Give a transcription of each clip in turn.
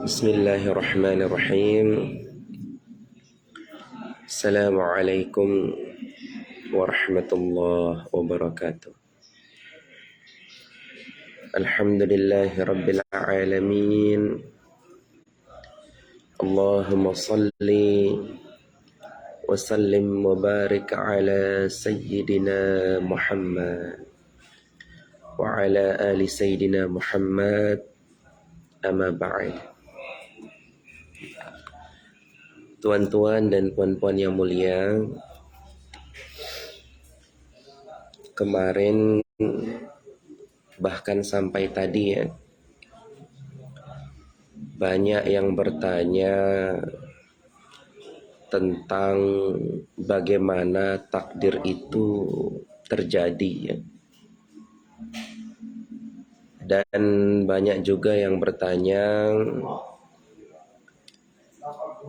Bismillahirrahmanirrahim. Assalamualaikum warahmatullahi wabarakatuh. Alhamdulillahi rabbil alamin. Allahumma salli wa sallim wa barik ala sayyidina Muhammad wa ala ali sayyidina Muhammad. Amma ba'd. Tuan-tuan dan puan-puan yang mulia, kemarin bahkan sampai tadi ya, banyak yang bertanya tentang bagaimana takdir itu terjadi ya. Dan banyak juga yang bertanya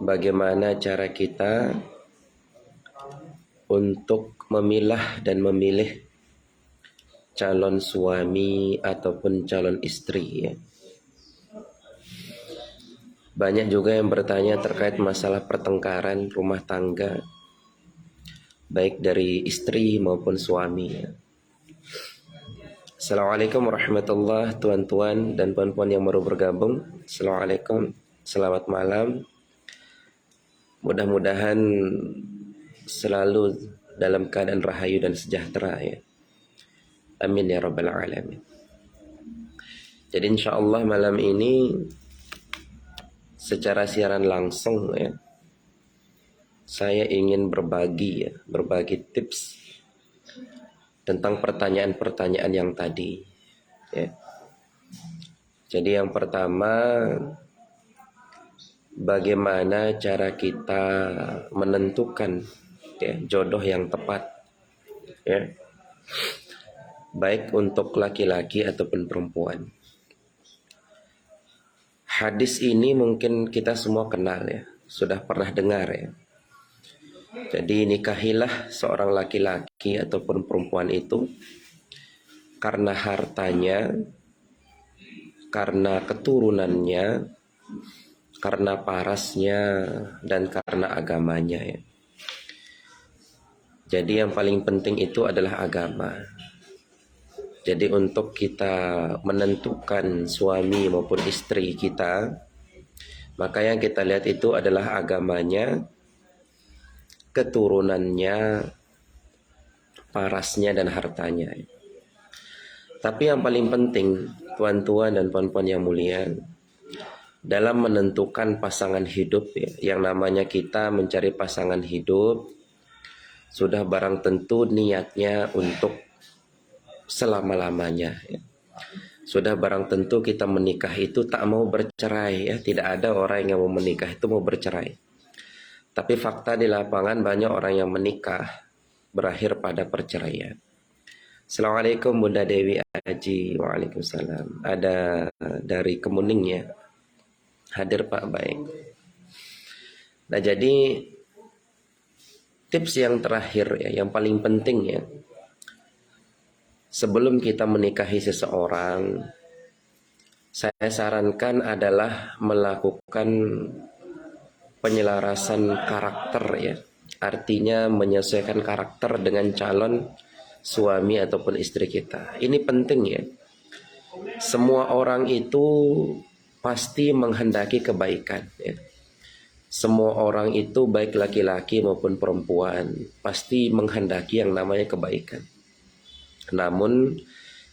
bagaimana cara kita untuk memilah dan memilih calon suami ataupun calon istri ya. Banyak juga yang bertanya terkait masalah pertengkaran rumah tangga, baik dari istri maupun suami ya. Assalamualaikum warahmatullahi wabarakatuh, tuan-tuan dan puan-puan yang baru bergabung. Assalamualaikum, selamat malam. Mudah-mudahan selalu dalam keadaan rahayu dan sejahtera ya. Amin ya rabbal alamin. Jadi insyaallah malam ini secara siaran langsung ya, saya ingin berbagi tips tentang pertanyaan-pertanyaan yang tadi ya. Jadi yang pertama, bagaimana cara kita menentukan ya, jodoh yang tepat ya, baik untuk laki-laki ataupun perempuan. Hadis ini mungkin kita semua kenal ya, sudah pernah dengar ya. Jadi nikahilah seorang laki-laki ataupun perempuan itu karena hartanya, karena keturunannya, karena parasnya, dan karena agamanya ya. Jadi yang paling penting itu adalah agama. Jadi untuk kita menentukan suami maupun istri kita, maka yang kita lihat itu adalah agamanya, keturunannya, parasnya, dan hartanya. Tapi yang paling penting, tuan-tuan dan puan-puan yang mulia, dalam menentukan pasangan hidup ya, yang namanya kita mencari pasangan hidup, sudah barang tentu niatnya untuk selama-lamanya ya. Sudah barang tentu kita menikah itu tak mau bercerai ya. Tidak ada orang yang mau menikah itu mau bercerai. Tapi fakta di lapangan banyak orang yang menikah berakhir pada perceraian. Assalamualaikum Bunda Dewi Aji. Waalaikumsalam. Ada dari Kemuning ya. Hadir Pak, baik. Nah jadi tips yang terakhir ya, yang paling penting ya, sebelum kita menikahi seseorang, saya sarankan adalah melakukan penyelarasan karakter ya. Artinya menyesuaikan karakter dengan calon suami ataupun istri kita. Ini penting ya. Semua orang itu pasti menghendaki kebaikan ya. Semua orang itu baik laki-laki maupun perempuan pasti menghendaki yang namanya kebaikan. Namun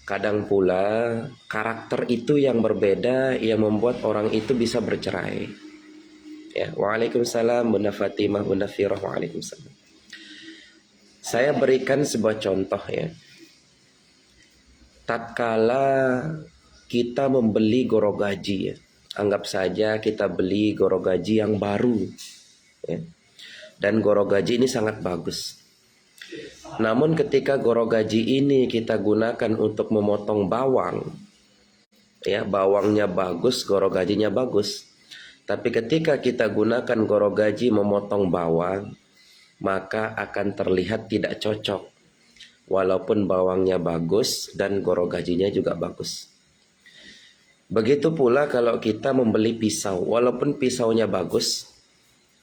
kadang pula karakter itu yang berbeda yang membuat orang itu bisa bercerai. Ya, waalaikumsalam Bunda Fatimah, Bunda Firah, waalaikumsalam. Saya berikan sebuah contoh ya. Tatkala kita membeli gorogaji ya, anggap saja kita beli gorogaji yang baru ya. Dan gorogaji ini sangat bagus. Namun ketika gorogaji ini kita gunakan untuk memotong bawang ya, bawangnya bagus, gorogajinya bagus. Tapi ketika kita gunakan gorogaji memotong bawang, maka akan terlihat tidak cocok. Walaupun bawangnya bagus dan gorogajinya juga bagus. Begitu pula kalau kita membeli pisau, walaupun pisaunya bagus,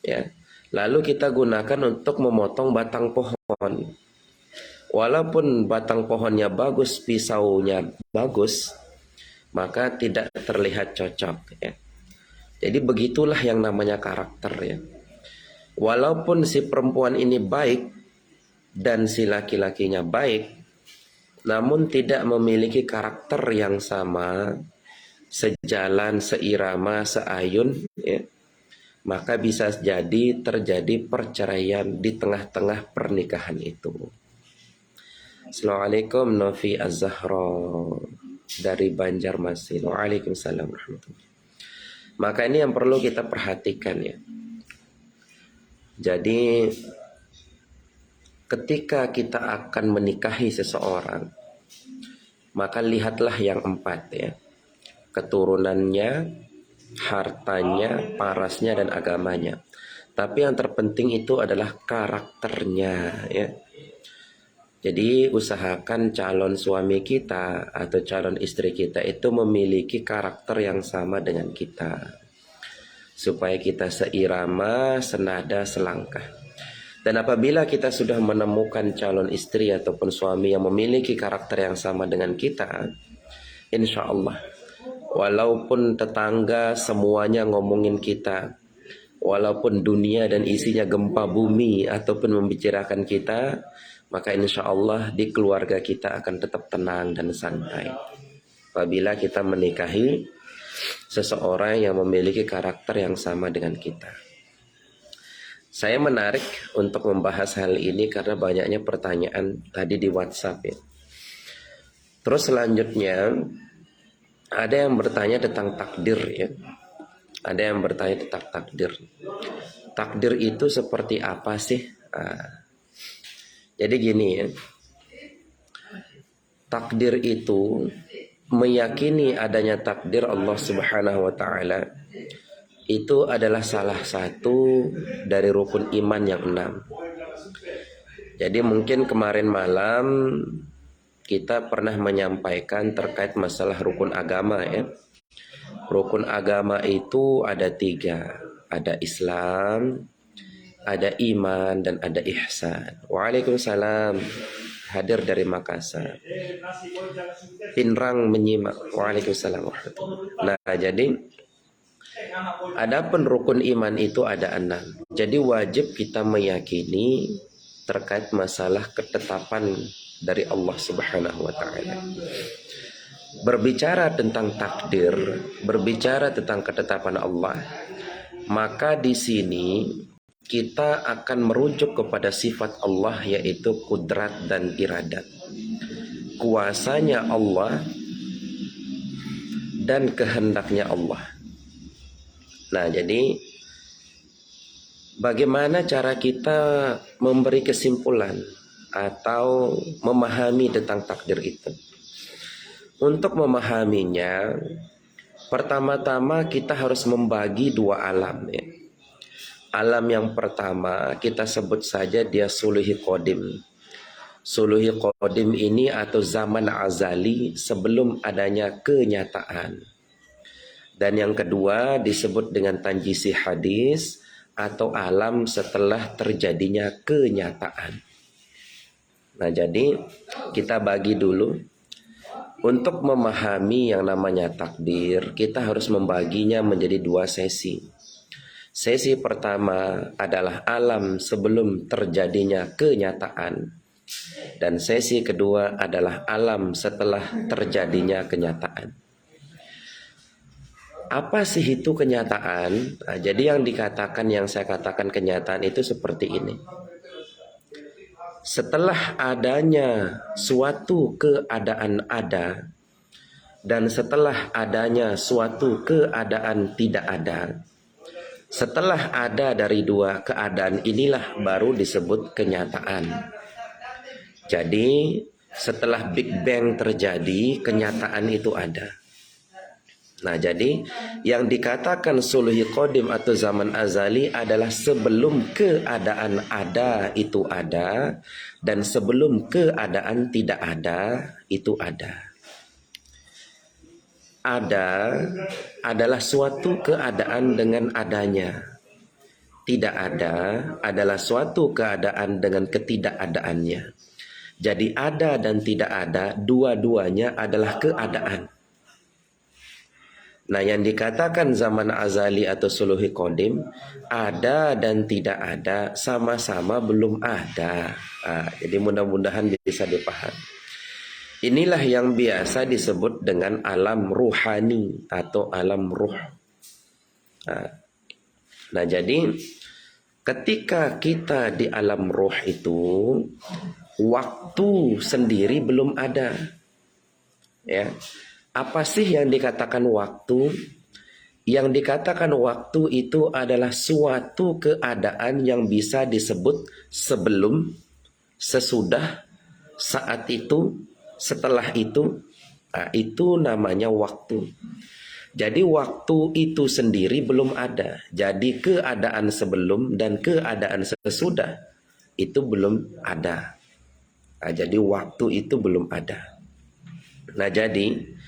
ya, lalu kita gunakan untuk memotong batang pohon. Walaupun batang pohonnya bagus, pisaunya bagus, maka tidak terlihat cocok, ya. Jadi begitulah yang namanya karakter, ya. Walaupun si perempuan ini baik dan si laki-lakinya baik, namun tidak memiliki karakter yang sama, sejalan, seirama, seayun, ya, maka bisa jadi terjadi perceraian di tengah-tengah pernikahan itu. Assalamualaikum Novi Az-Zahra dari Banjarmasin. Waalaikumsalam warahmatullahi. Maka ini yang perlu kita perhatikan, ya. Jadi ketika kita akan menikahi seseorang, maka lihatlah yang 4, ya. Keturunannya, hartanya, parasnya, dan agamanya. Tapi yang terpenting itu adalah karakternya, ya. Jadi usahakan calon suami kita atau calon istri kita itu memiliki karakter yang sama dengan kita, supaya kita seirama, senada, selangkah. Dan apabila kita sudah menemukan calon istri ataupun suami yang memiliki karakter yang sama dengan kita, insya Allah, walaupun tetangga semuanya ngomongin kita, walaupun dunia dan isinya gempa bumi ataupun membicarakan kita, maka insya Allah di keluarga kita akan tetap tenang dan santai apabila kita menikahi seseorang yang memiliki karakter yang sama dengan kita. Saya menarik untuk membahas hal ini karena banyaknya pertanyaan tadi di WhatsApp, ya. Terus selanjutnya ada yang bertanya tentang takdir, ya. Ada yang bertanya tentang takdir. Takdir itu seperti apa sih? Jadi gini, ya. Takdir itu, meyakini adanya takdir Allah Subhanahu wa taala, itu adalah salah satu dari rukun iman yang 6. Jadi mungkin kemarin malam kita pernah menyampaikan terkait masalah rukun agama, ya. Rukun agama itu ada 3. Ada Islam, ada iman, dan ada ihsan. Waalaikumsalam. Hadir dari Makassar. Pinrang menyimak. Waalaikumsalam warahmatullahi. Nah, jadi adapun rukun iman itu ada 6. Jadi wajib kita meyakini terkait masalah ketetapan dari Allah Subhanahu wa taala. Berbicara tentang takdir, berbicara tentang ketetapan Allah, maka di sini kita akan merujuk kepada sifat Allah, yaitu kudrat dan iradat. Kuasanya Allah dan kehendaknya Allah. Nah, jadi bagaimana cara kita memberi kesimpulan atau memahami tentang takdir itu? Untuk memahaminya, pertama-tama kita harus membagi 2 alam, ya. Alam yang pertama kita sebut saja dia suluhi qadim. Suluhi qadim ini atau zaman azali sebelum adanya kenyataan. Dan yang kedua disebut dengan tanjisi hadis atau alam setelah terjadinya kenyataan. Nah, jadi kita bagi dulu. Untuk memahami yang namanya takdir, kita harus membaginya menjadi 2 sesi. Sesi pertama adalah alam sebelum terjadinya kenyataan, dan sesi kedua adalah alam setelah terjadinya kenyataan. Apa sih itu kenyataan? Nah, jadi yang saya katakan kenyataan itu seperti ini. Setelah adanya suatu keadaan ada, dan setelah adanya suatu keadaan tidak ada, setelah ada dari 2 keadaan inilah baru disebut kenyataan. Jadi setelah Big Bang terjadi, kenyataan itu ada. Nah, jadi yang dikatakan suluhi qadim atau zaman azali adalah sebelum keadaan ada itu ada, dan sebelum keadaan tidak ada itu ada. Ada adalah suatu keadaan dengan adanya. Tidak ada adalah suatu keadaan dengan ketidakadaannya. Jadi ada dan tidak ada, dua-duanya adalah keadaan. Nah, yang dikatakan zaman azali atau suluhi qadim, ada dan tidak ada sama-sama belum ada. Jadi mudah-mudahan bisa dipahami. Inilah yang biasa disebut dengan alam ruhani atau alam ruh. Nah, jadi ketika kita di alam ruh itu, waktu sendiri belum ada. Ya. Apa sih yang dikatakan waktu? Yang dikatakan waktu itu adalah suatu keadaan yang bisa disebut sebelum, sesudah, saat itu, setelah itu. Nah, itu namanya waktu. Jadi waktu itu sendiri belum ada. Jadi keadaan sebelum dan keadaan sesudah itu belum ada. Nah, jadi waktu itu belum ada. Nah, jadi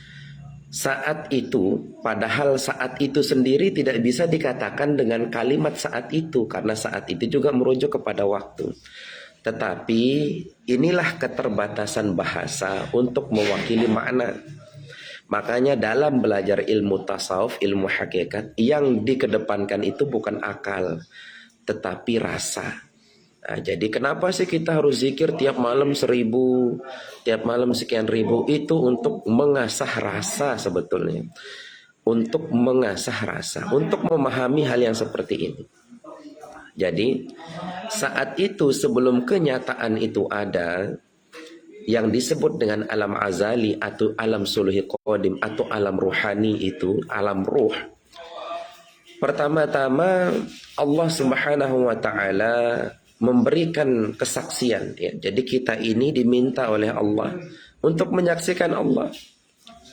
saat itu, padahal saat itu sendiri tidak bisa dikatakan dengan kalimat saat itu, karena saat itu juga merujuk kepada waktu. Tetapi inilah keterbatasan bahasa untuk mewakili makna. Makanya dalam belajar ilmu tasawuf, ilmu hakikat, yang dikedepankan itu bukan akal, tetapi rasa. Nah, jadi kenapa sih kita harus zikir tiap malam 1000, tiap malam sekian ribu? Itu untuk mengasah rasa sebetulnya. Untuk mengasah rasa, untuk memahami hal yang seperti ini. Jadi saat itu sebelum kenyataan itu ada, yang disebut dengan alam azali atau alam suluhi qadim atau alam ruhani itu, alam ruh. Pertama-tama Allah Subhanahu wa taala memberikan kesaksian, ya. Jadi kita ini diminta oleh Allah untuk menyaksikan Allah.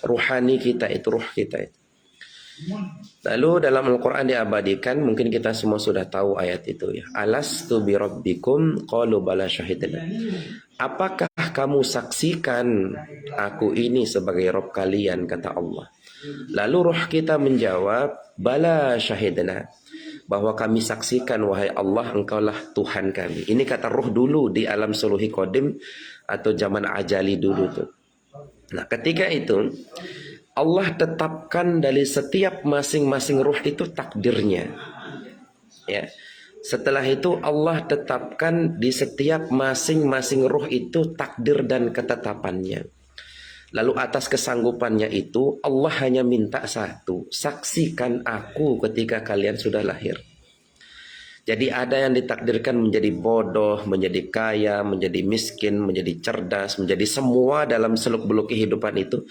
Ruhani kita itu, ruh kita itu. Lalu dalam Al-Quran diabadikan, mungkin kita semua sudah tahu ayat itu, ya. Alastu bi rabbikum qalu bala syahidna. Apakah kamu saksikan aku ini sebagai Rabb kalian, kata Allah. Lalu ruh kita menjawab, bala syahidna, bahwa kami saksikan wahai Allah engkaulah Tuhan kami. Ini kata ruh dulu di alam suluhi qadim atau zaman ajali dulu tuh. Nah, ketika itu Allah tetapkan dari setiap masing-masing ruh itu takdirnya. Ya. Setelah itu Allah tetapkan di setiap masing-masing ruh itu takdir dan ketetapannya. Lalu atas kesanggupannya itu Allah hanya minta satu, saksikan aku ketika kalian sudah lahir. Jadi ada yang ditakdirkan menjadi bodoh, menjadi kaya, menjadi miskin, menjadi cerdas, menjadi semua dalam seluk-beluk kehidupan itu.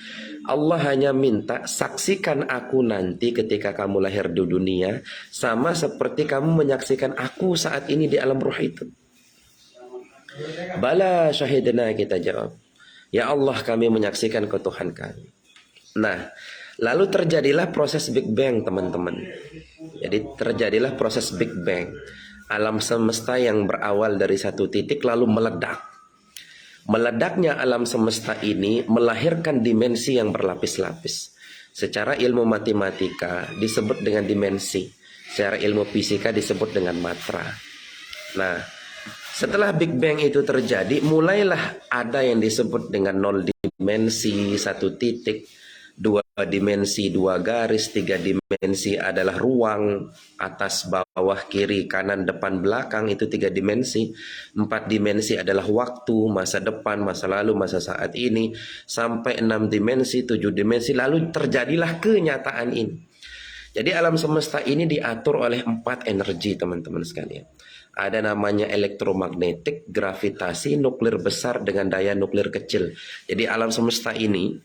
Allah hanya minta saksikan aku nanti ketika kamu lahir di dunia, sama seperti kamu menyaksikan aku saat ini di alam ruh itu. Bala syahidna, kita jawab. Ya Allah, kami menyaksikan ke Tuhan kami. Nah, lalu terjadilah proses Big Bang, teman-teman. Jadi terjadilah proses Big Bang. Alam semesta yang berawal dari satu titik lalu meledak. Meledaknya alam semesta ini melahirkan dimensi yang berlapis-lapis. Secara ilmu matematika disebut dengan dimensi. Secara ilmu fisika disebut dengan matra. Nah, setelah Big Bang itu terjadi, mulailah ada yang disebut dengan 0 dimensi, 1 titik, 2 dimensi, 2 garis, 3 dimensi adalah ruang, atas, bawah, kiri, kanan, depan, belakang, itu 3 dimensi. 4 dimensi adalah waktu, masa depan, masa lalu, masa saat ini, sampai 6 dimensi, 7 dimensi, lalu terjadilah kenyataan ini. Jadi alam semesta ini diatur oleh 4 energi, teman-teman sekalian. Ada namanya elektromagnetik, gravitasi, nuklir besar dengan daya nuklir kecil. Jadi alam semesta ini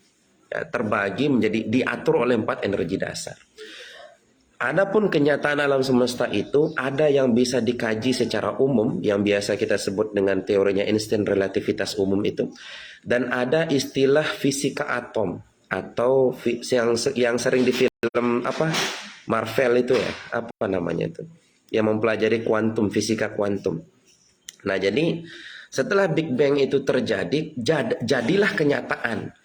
terbagi menjadi diatur oleh 4 energi dasar. Adapun kenyataan alam semesta itu ada yang bisa dikaji secara umum, yang biasa kita sebut dengan teorinya Einstein, relativitas umum itu, dan ada istilah fisika atom atau yang sering di film apa Marvel itu, ya, apa namanya itu, yang mempelajari kuantum, fisika kuantum. Nah, jadi setelah Big Bang itu terjadi, jadilah kenyataan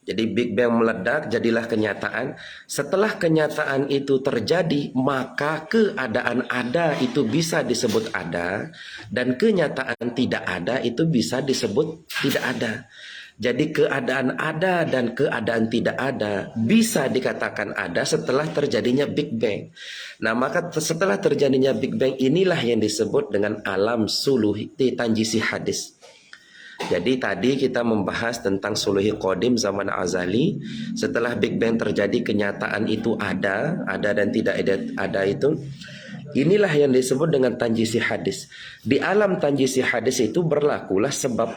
Jadi Big Bang meledak, jadilah kenyataan. Setelah kenyataan itu terjadi, maka keadaan ada itu bisa disebut ada, dan kenyataan tidak ada itu bisa disebut tidak ada. Jadi keadaan ada dan keadaan tidak ada bisa dikatakan ada setelah terjadinya Big Bang. Nah, maka setelah terjadinya Big Bang inilah yang disebut dengan alam suluhi tanjisi hadis. Jadi tadi kita membahas tentang suluhi qadim zaman azali. Setelah Big Bang terjadi, kenyataan itu ada dan tidak ada itu. Inilah yang disebut dengan tanjisi hadis. Di alam tanjisi hadis itu berlakulah sebab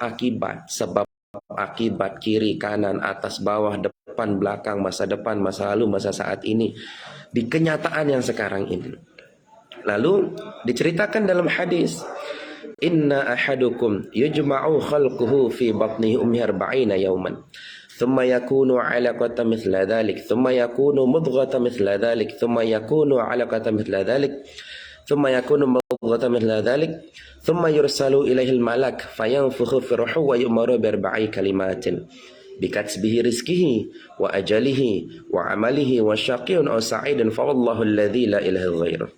akibat kiri, kanan, atas, bawah, depan, belakang, masa depan, masa lalu, masa saat ini. Di kenyataan yang sekarang ini. Lalu diceritakan dalam hadis, inna ahadukum yujma'u khalquhu fi batnihi ummi 40 yawman thumma yakunu 'alaqatan mithla dhalik thumma yakunu mudghatan mithla dhalik thumma yakunu 'alaqatan mithla dhalik thumma yakunu mudghatan mithla dhalik thumma yursalu ilaihi al-malak fayanfukhu fi ruhu wa yu'maru bi 4 kalimatin bikatsbihi rizqihi wa ajalihi wa 'amalihi wa syaqiyyun aw sa'idun fa wallahu alladhi la ilaha ghairuh.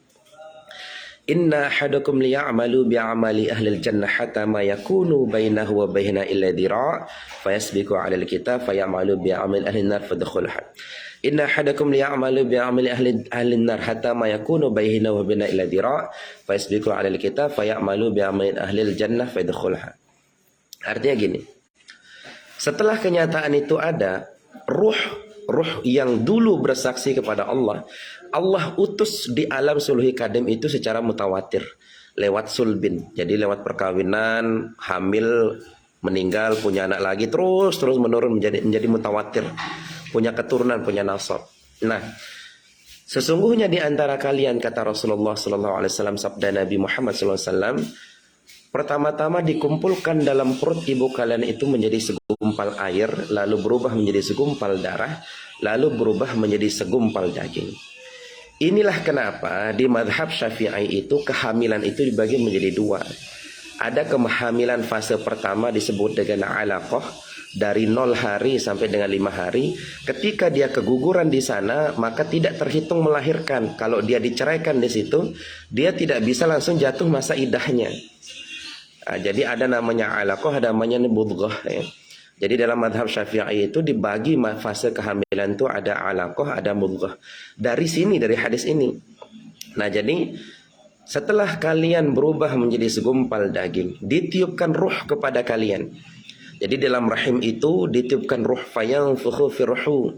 Inna ahadakum liya'malu bi'amali ahli al-jannah hatta ma yakunu bainahu wa bainaha illa dhira' fayasbiqu 'ala al-kitab fayamalu bi'amali ahli an-nar fadkhulha. Inna ahadakum liya'malu bi'amali ahli an-nar hatta ma yakunu bainahu wa bainaha illa dhira' fayasbiqu 'ala al-kitab fayamalu bi'amali ahli al-jannah fadkhulha. Artinya gini. Setelah kenyataan itu ada, ruh yang dulu bersaksi kepada Allah utus di alam suluhi kadim itu secara mutawatir lewat sulbin. Jadi lewat perkawinan, hamil, meninggal, punya anak lagi, terus menurun menjadi mutawatir, punya keturunan, punya nasab. Nah, sesungguhnya di antara kalian, kata Rasulullah SAW, sabda Nabi Muhammad SAW, pertama-tama dikumpulkan dalam perut ibu kalian itu menjadi segumpal air, lalu berubah menjadi segumpal darah, lalu berubah menjadi segumpal daging. Inilah kenapa di madhab Syafi'i itu kehamilan itu dibagi menjadi dua. Ada kehamilan fase pertama disebut dengan alaqah, dari 0 hari sampai dengan 5 hari. Ketika dia keguguran di sana, maka tidak terhitung melahirkan. Kalau dia diceraikan di situ, dia tidak bisa langsung jatuh masa idahnya. Nah, jadi ada namanya alaqah, ada namanya mudghah ya. Jadi dalam madhab Syafi'i itu dibagi fase kehamilan itu ada alaqah, ada mudghah. Dari sini, dari hadis ini. Nah, jadi setelah kalian berubah menjadi segumpal daging, ditiupkan ruh kepada kalian. Jadi dalam rahim itu ditiupkan ruh, fayanfukhu fi ruhu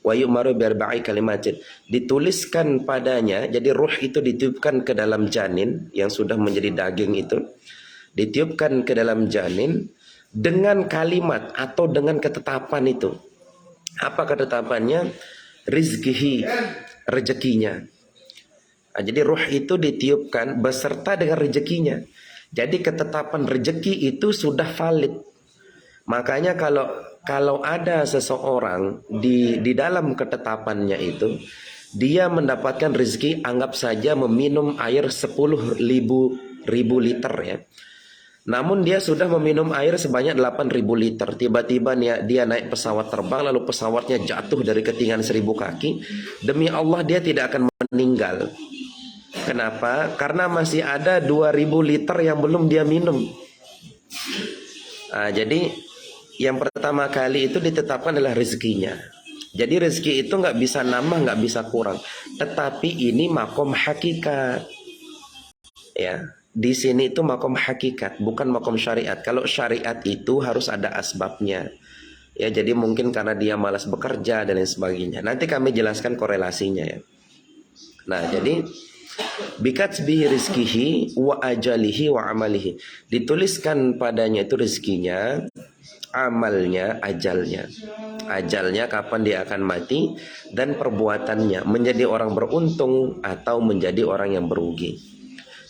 wa yu'maru bi 4 kalimatin. Dituliskan padanya, jadi ruh itu ditiupkan ke dalam janin yang sudah menjadi daging itu. Ditiupkan ke dalam janin dengan kalimat atau dengan ketetapan itu. Apa ketetapannya? Rizkihi, rezekinya. Nah, jadi ruh itu ditiupkan beserta dengan rezekinya. Jadi ketetapan rezeki itu sudah valid. Makanya kalau ada seseorang di dalam ketetapannya itu, dia mendapatkan rezeki, anggap saja meminum air 10.000 liter ya. Namun dia sudah meminum air sebanyak 8.000 liter. Tiba-tiba dia naik pesawat terbang, lalu pesawatnya jatuh dari ketinggian 1.000 kaki. Demi Allah dia tidak akan meninggal. Kenapa? Karena masih ada 2.000 liter yang belum dia minum. Nah, jadi yang pertama kali itu ditetapkan adalah rezekinya. Jadi rezeki itu nggak bisa nambah, nggak bisa kurang. Tetapi ini makom hakikat. Ya. Di sini itu makom hakikat, bukan makom syariat. Kalau syariat itu harus ada asbabnya. Ya, jadi mungkin karena dia malas bekerja dan lain sebagainya. Nanti kami jelaskan korelasinya ya. Nah, jadi bikatsbihi rizkihi wa ajalihi wa amalihi. Dituliskan padanya itu rezekinya, amalnya, ajalnya. Ajalnya kapan dia akan mati, dan perbuatannya menjadi orang beruntung atau menjadi orang yang berugi.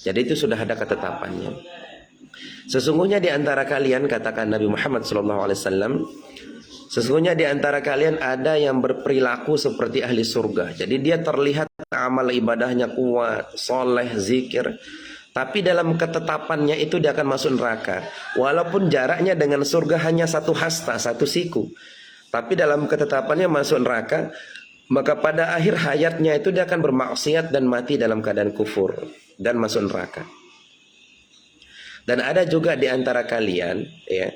Jadi itu sudah ada ketetapannya. Sesungguhnya di antara kalian, katakan Nabi Muhammad SAW, sesungguhnya di antara kalian ada yang berperilaku seperti ahli surga. Jadi dia terlihat amal ibadahnya kuat, soleh, zikir. Tapi dalam ketetapannya itu dia akan masuk neraka. Walaupun jaraknya dengan surga hanya 1 hasta, 1 siku. tapi dalam ketetapannya masuk neraka, maka pada akhir hayatnya itu dia akan bermaksiat dan mati dalam keadaan kufur dan masuk neraka. Dan ada juga di antara kalian, ya,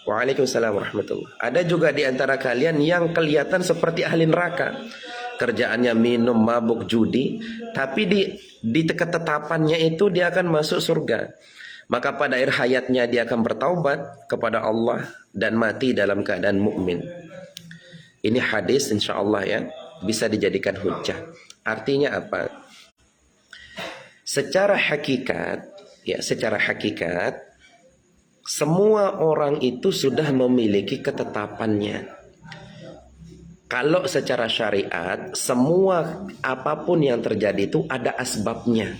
waalaikumsalam warahmatullah. Ada juga di antara kalian yang kelihatan seperti ahli neraka. Kerjaannya minum, mabuk, judi, tapi di ketetapannya itu dia akan masuk surga. Maka pada akhir hayatnya dia akan bertaubat kepada Allah dan mati dalam keadaan mukmin. Ini hadis insyaallah ya bisa dijadikan hujjah. Artinya apa? Secara hakikat semua orang itu sudah memiliki ketetapannya. Kalau secara syariat, semua apapun yang terjadi itu ada asbabnya.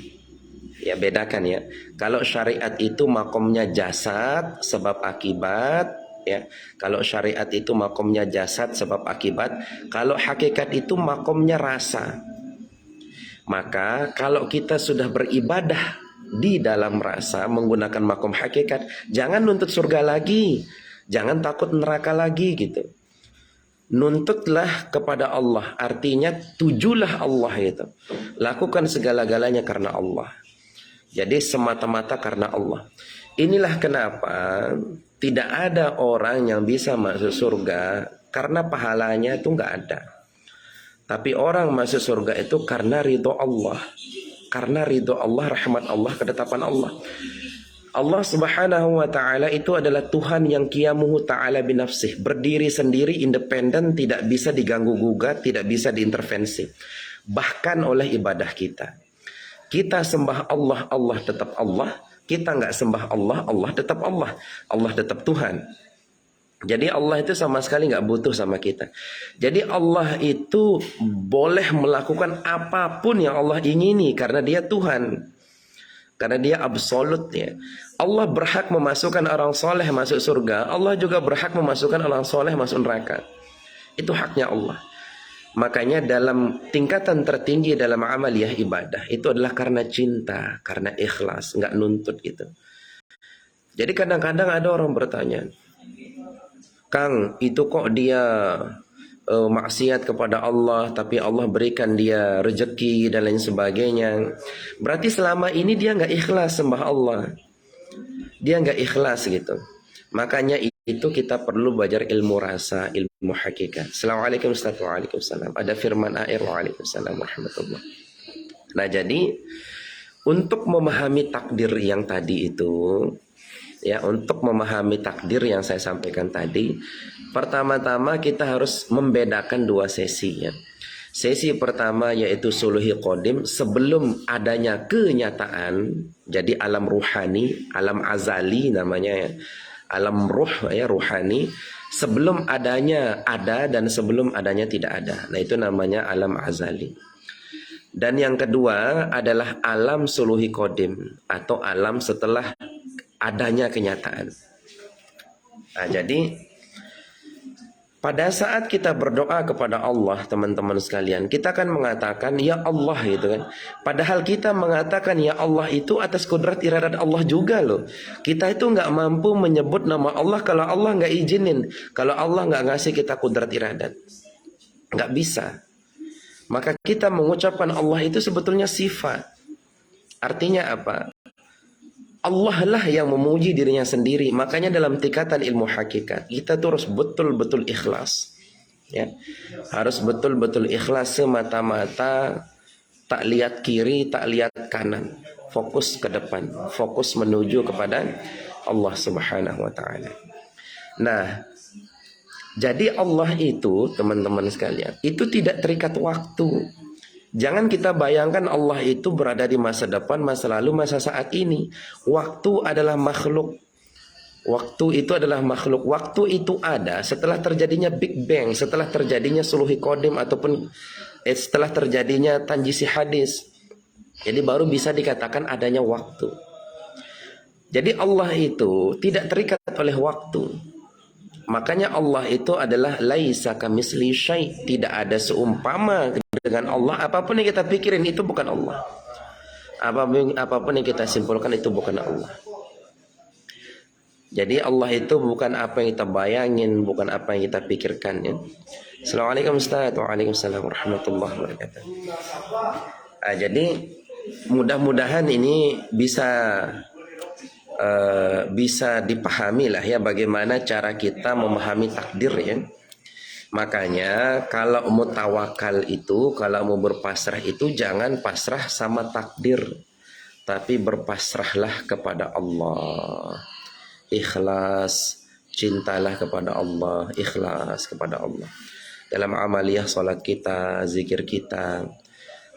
Ya, bedakan ya. Kalau syariat itu makomnya jasad sebab akibat, ya. Kalau syariat itu makomnya jasad sebab akibat, kalau hakikat itu makomnya rasa. Maka kalau kita sudah beribadah di dalam rasa menggunakan makom hakikat, jangan nuntut surga lagi, jangan takut neraka lagi gitu. Nuntutlah kepada Allah, artinya tujulah Allah itu. Lakukan segala-galanya karena Allah. Jadi semata-mata karena Allah. Inilah kenapa tidak ada orang yang bisa masuk surga karena pahalanya itu nggak ada. Tapi orang masuk surga itu karena ridho Allah. Karena ridho Allah, rahmat Allah, ketetapan Allah. Allah subhanahu wa ta'ala itu adalah Tuhan yang qiyamuhu ta'ala binafsih. Berdiri sendiri, independen, tidak bisa diganggu-gugat, tidak bisa diintervensi. Bahkan oleh ibadah kita. Kita sembah Allah, Allah tetap Allah. Kita nggak sembah Allah, Allah tetap Allah. Allah tetap Tuhan. Jadi Allah itu sama sekali nggak butuh sama kita. Jadi Allah itu boleh melakukan apapun yang Allah ingini karena dia Tuhan. Karena dia absolut ya. Allah berhak memasukkan orang soleh masuk surga. Allah juga berhak memasukkan orang soleh masuk neraka. Itu haknya Allah. Makanya dalam tingkatan tertinggi dalam amaliyah ibadah itu adalah karena cinta, karena ikhlas, nggak nuntut gitu. Jadi kadang-kadang ada orang bertanya, Kang, itu kok dia maksiat kepada Allah, tapi Allah berikan dia rezeki dan lain sebagainya. Berarti selama ini dia nggak ikhlas sembah Allah. Dia nggak ikhlas gitu. Makanya itu kita perlu belajar ilmu rasa, ilmu hakikat. Assalamualaikum warahmatullahi wabarakatuh. Ada firman air. Waalaikumsalam warahmatullah. Nah jadi untuk memahami takdir yang tadi itu, ya, untuk memahami takdir yang saya sampaikan tadi, pertama-tama kita harus membedakan dua sesi ya. Sesi pertama yaitu suluhi qadim, sebelum adanya kenyataan, jadi alam ruhani, alam azali namanya ya. Alam ruh ya, ruhani, sebelum adanya ada dan sebelum adanya tidak ada. Nah itu namanya alam azali. Dan yang kedua adalah alam suluhi qadim atau alam setelah adanya kenyataan. Nah, jadi pada saat kita berdoa kepada Allah, teman-teman sekalian, kita akan mengatakan ya Allah gitu kan. Padahal kita mengatakan ya Allah itu atas kudrat iradat Allah juga loh. Kita itu nggak mampu menyebut nama Allah kalau Allah nggak izinin, kalau Allah nggak ngasih kita kudrat iradat, nggak bisa. Maka kita mengucapkan Allah itu sebetulnya sifat. Artinya apa? Allah lah yang memuji dirinya sendiri. Makanya dalam tingkatan ilmu hakikat kita tuh harus betul-betul ikhlas ya. Harus betul-betul ikhlas semata-mata, tak lihat kiri, tak lihat kanan, fokus ke depan, fokus menuju kepada Allah subhanahu wa ta'ala. Nah jadi Allah itu teman-teman sekalian itu tidak terikat waktu. Jangan kita bayangkan Allah itu berada di masa depan, masa lalu, masa saat ini. Waktu adalah makhluk. Waktu itu adalah makhluk. Waktu itu ada setelah terjadinya Big Bang, setelah terjadinya suluhi qadim ataupun setelah terjadinya tanjisi hadis. Jadi baru bisa dikatakan adanya waktu. Jadi Allah itu tidak terikat oleh waktu. Makanya Allah itu adalah laisa kamisli syai', tidak ada seumpama dengan Allah. Apapun yang kita pikirin itu bukan Allah. Apapun yang kita simpulkan itu bukan Allah. Jadi Allah itu bukan apa yang kita bayangin, bukan apa yang kita pikirkan ya. Assalamualaikum Ustaz. Waalaikumsalam warahmatullahi wabarakatuh. Jadi mudah-mudahan ini bisa dipahami lah ya bagaimana cara kita memahami takdir ya. Makanya kalau mau tawakal itu, kalau mau berpasrah itu jangan pasrah sama takdir, tapi berpasrahlah kepada Allah. Ikhlas, cintalah kepada Allah, ikhlas kepada Allah dalam amaliyah salat kita, zikir kita.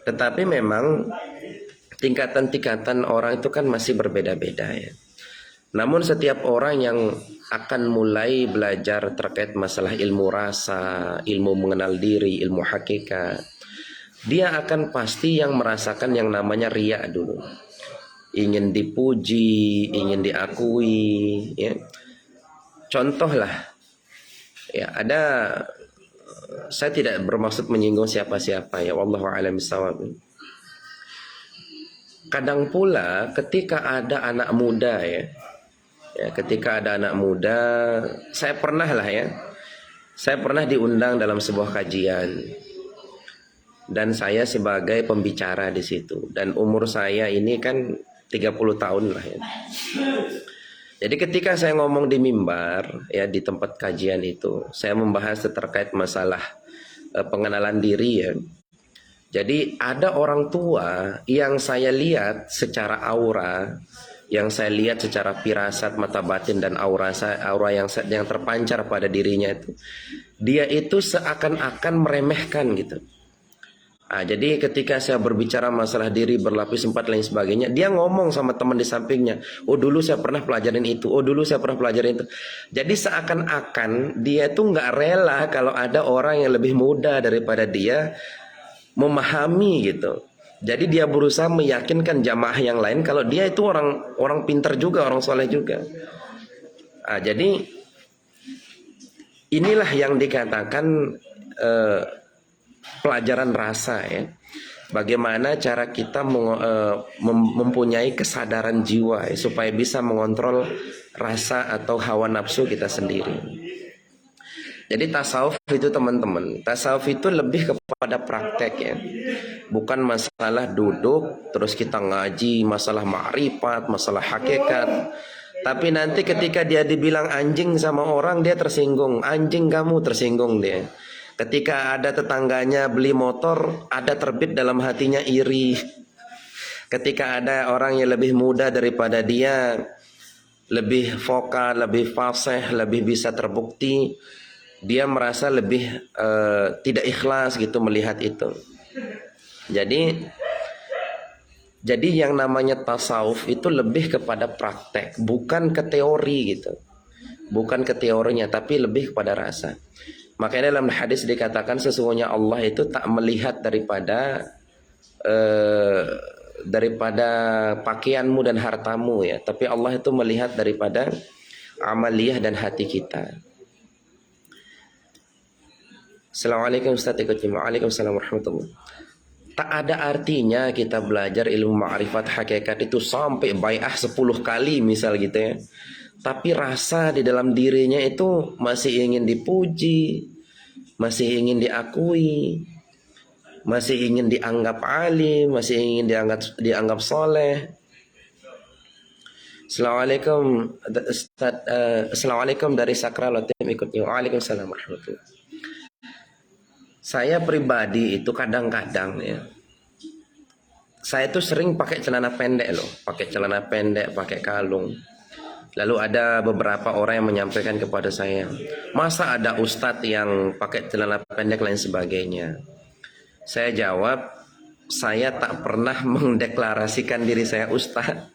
Tetapi memang tingkatan-tingkatan orang itu kan masih berbeda-beda ya. Namun setiap orang yang akan mulai belajar terkait masalah ilmu rasa, ilmu mengenal diri, ilmu hakikat, dia akan pasti yang merasakan yang namanya riya dulu. Ingin dipuji, ingin diakui ya. Contoh lah ya, saya tidak bermaksud menyinggung siapa-siapa ya, wallahu a'lam bishawab. Kadang pula ketika ada anak muda ya, ketika ada anak muda, saya pernah diundang dalam sebuah kajian dan saya sebagai pembicara di situ, dan umur saya ini kan 30 tahun lah ya. Jadi ketika saya ngomong di mimbar ya, di tempat kajian itu, saya membahas terkait masalah pengenalan diri ya. Jadi ada orang tua yang saya lihat secara aura, yang saya lihat secara firasat mata batin dan aura yang terpancar pada dirinya itu, dia itu seakan-akan meremehkan gitu. Jadi ketika saya berbicara masalah diri berlapis 4 lain sebagainya, dia ngomong sama teman di sampingnya, oh dulu saya pernah pelajarin itu, oh dulu saya pernah pelajarin itu. Jadi seakan-akan dia itu nggak rela kalau ada orang yang lebih muda daripada dia memahami gitu. Jadi dia berusaha meyakinkan jamaah yang lain kalau dia itu orang pintar juga, orang soleh juga. Jadi inilah yang dikatakan pelajaran rasa ya. Bagaimana cara kita mempunyai kesadaran jiwa ya, supaya bisa mengontrol rasa atau hawa nafsu kita sendiri. Jadi tasawuf itu teman-teman, tasawuf itu lebih kepada praktek ya. Bukan masalah duduk terus kita ngaji masalah ma'rifat, masalah hakikat. Tapi nanti ketika dia dibilang anjing sama orang, dia tersinggung. Anjing kamu, tersinggung dia. Ketika ada tetangganya beli motor, ada terbit dalam hatinya iri. Ketika ada orang yang lebih muda daripada dia, lebih vokal, lebih fasih, lebih bisa terbukti, dia merasa lebih tidak ikhlas gitu melihat itu. Jadi yang namanya tasawuf itu lebih kepada praktek, bukan ke teori gitu. Bukan ke teorinya, tapi lebih kepada rasa. Makanya dalam hadis dikatakan sesungguhnya Allah itu tak melihat daripada pakaianmu dan hartamu ya, tapi Allah itu melihat daripada amaliyah dan hati kita. Assalamualaikum Ustaz, Waalaikumsalam warahmatullahi. Tak ada artinya kita belajar ilmu ma'rifat hakikat itu sampai bai'ah 10 kali misal gitu ya, tapi rasa di dalam dirinya itu masih ingin dipuji, masih ingin diakui, masih ingin dianggap alim, masih ingin dianggap soleh. Assalamualaikum Ustaz, Assalamualaikum dari Sakral Tim ikutnya. Waalaikumsalam warahmatullahi. Saya pribadi itu kadang-kadang ya, saya tuh sering pakai celana pendek loh, pakai kalung. Lalu ada beberapa orang yang menyampaikan kepada saya, masa ada ustadz yang pakai celana pendek lain sebagainya. Saya jawab, saya tak pernah mendeklarasikan diri saya ustadz.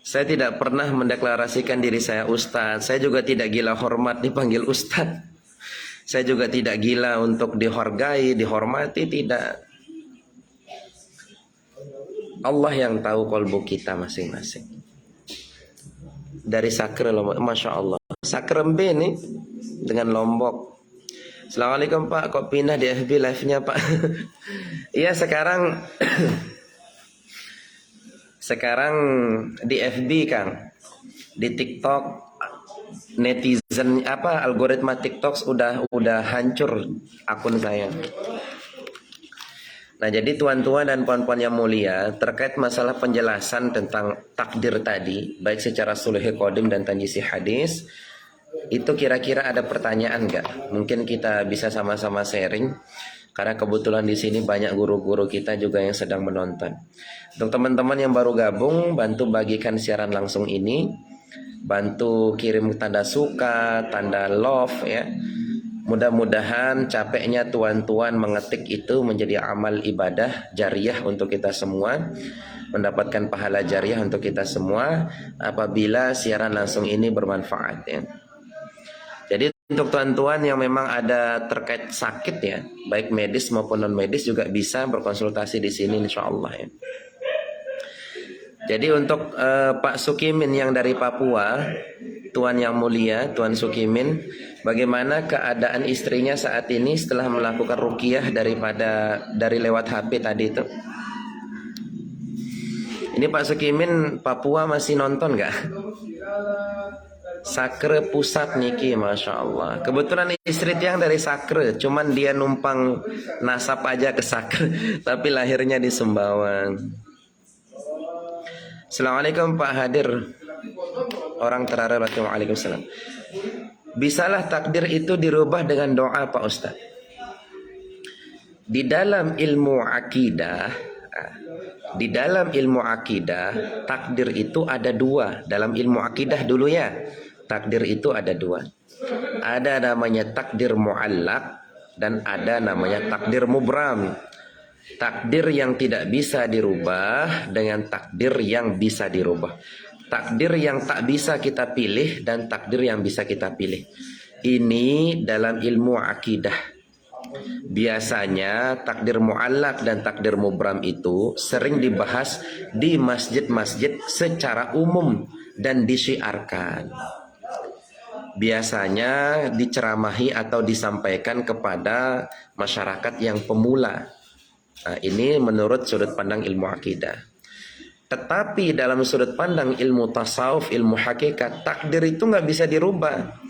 Saya tidak pernah mendeklarasikan diri saya ustadz. Saya juga tidak gila hormat dipanggil ustadz. Saya juga tidak gila untuk dihargai, dihormati, tidak. Allah yang tahu kolbu kita masing-masing. Dari Sakre Lombok, Masya Allah, Sakrembe nih dengan Lombok. Assalamualaikum Pak, kok pindah di FB live-nya Pak? Iya sekarang sekarang di FB Kang. Di TikTok netizen algoritma TikTok udah hancur akun saya. Nah, jadi tuan-tuan dan puan-puan yang mulia, terkait masalah penjelasan tentang takdir tadi, baik secara sulhi qadim dan tanjisi hadis, itu kira-kira ada pertanyaan nggak? Mungkin kita bisa sama-sama sharing, karena kebetulan di sini banyak guru-guru kita juga yang sedang menonton. Untuk teman-teman yang baru gabung, bantu bagikan siaran langsung ini, bantu kirim tanda suka, tanda love ya. Mudah-mudahan capeknya tuan-tuan mengetik itu menjadi amal ibadah jariah untuk kita semua, mendapatkan pahala jariah untuk kita semua apabila siaran langsung ini bermanfaat ya. Jadi untuk tuan-tuan yang memang ada terkait sakit ya, baik medis maupun non medis juga bisa berkonsultasi di sini insya Allah ya. Jadi untuk Pak Sukimin yang dari Papua, Tuan yang mulia, Tuan Sukimin, bagaimana keadaan istrinya saat ini setelah melakukan ruqyah dari lewat HP tadi itu? Ini Pak Sukimin Papua masih nonton nggak? Sakre Pusat niki, masya Allah. Kebetulan istri yang dari Sakre, cuman dia numpang nasab aja ke Sakre, tapi lahirnya di Sumbawa. Assalamualaikum Pak Hadir. Orang terare. Waalaikumsalam. Bisalah takdir itu dirubah dengan doa Pak Ustaz? Di dalam ilmu akidah, takdir itu ada dua. Dalam ilmu akidah dulu ya, takdir itu ada dua. Ada namanya takdir muallaq dan ada namanya takdir mubram. Takdir yang tidak bisa dirubah dengan takdir yang bisa dirubah. Takdir yang tak bisa kita pilih dan takdir yang bisa kita pilih. Ini dalam ilmu akidah. Biasanya takdir muallaq dan takdir mubram itu sering dibahas di masjid-masjid secara umum dan disiarkan. Biasanya diceramahi atau disampaikan kepada masyarakat yang pemula. Nah, ini menurut sudut pandang ilmu akidah. Tetapi dalam sudut pandang ilmu tasawuf, ilmu hakikat, takdir itu nggak bisa dirubah.